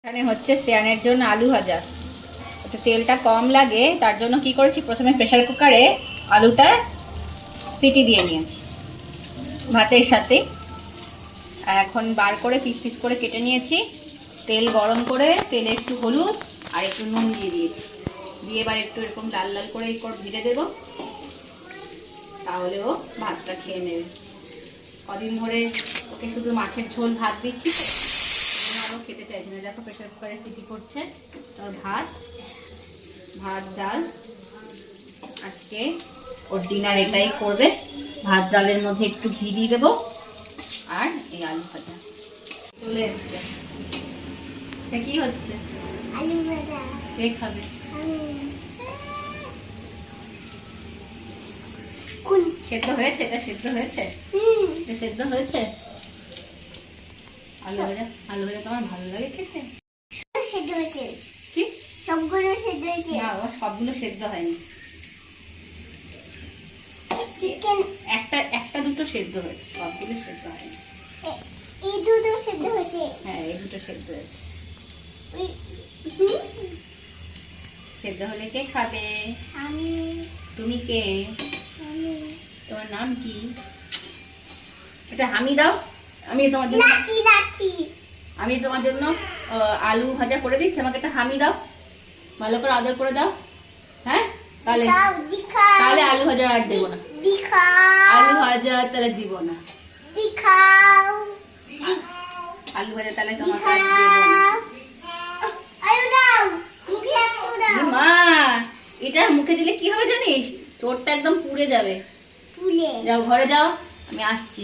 এখানে হচ্ছে শ্রেয়ানের জন্য আলু ভাজা। একটু তেলটা কম লাগে তার জন্য কি করেছি, প্রথমে প্রেসার কুকারে আলুটা সিটি দিয়ে নিয়েছি ভাতের সাথে, আর এখন বার করে পিস পিস করে কেটে নিয়েছি। তেল গরম করে তেলে একটু হলুদ আর একটু নুন দিয়ে দিয়েছি, দিয়ে এবার একটু এরকম লাল লাল করে ভেজে দেবো, তাহলে ও ভাতটা খেয়ে নেবে। কদিন ধরে ওকে শুধু মাছের ঝোল ভাত দিচ্ছি তো, আরও খেতে চাইছে না। দেখো প্রেসার কুকারে সিটি করছে, ওর ভাত ডাল, আজকে ওর ডিনার এটাই করবে। ভাত ডালের মধ্যে একটু ঘি দিয়ে দেবো আর এই আলু ভাজা চলে এসছে। কি হচ্ছে? আলু ভাজা। কে খাবে? সেদ্ধ হয়েছে? এটা সেদ্ধ হয়েছে? সেদ্ধ হয়েছে আলু ভাজা। আলু ভাজা তোমার ভালো লাগে খেতে? সেদ্ধ হয়েছে। কি সবগুলো সেদ্ধ হয়েছে? না, ও সবগুলো সেদ্ধ হয়নি, একটা দুটো সেদ্ধ হয়েছে, সবগুলো সেদ্ধ হয়নি। এই দুটো সেদ্ধ হয়েছে? হ্যাঁ, এই দুটো সেদ্ধ হয়েছে। সেদ্ধ হলে কে খাবে? আমি। তুমি কে? আমি। তোমার নাম কি? এটা হামি দাও, আমি তোমার জন্য আমি তোমার জন্য আলু ভাজা করে দিচ্ছি, আমাকে একটা হামি দাও, ভালো করে আদর করে দাও। হ্যাঁ, তাহলে আলু ভাজা আর দেবো না। আলু ভাজা তাহলে দিব না। আলু ভাজা তাহলে তোমাকে আর দেবো না। মা, এটা মুখে দিলে কি হবে জানিস? ঠোঁটটা একদম পুড়ে যাবে। যাও ঘরে যাও, আমি আসছি।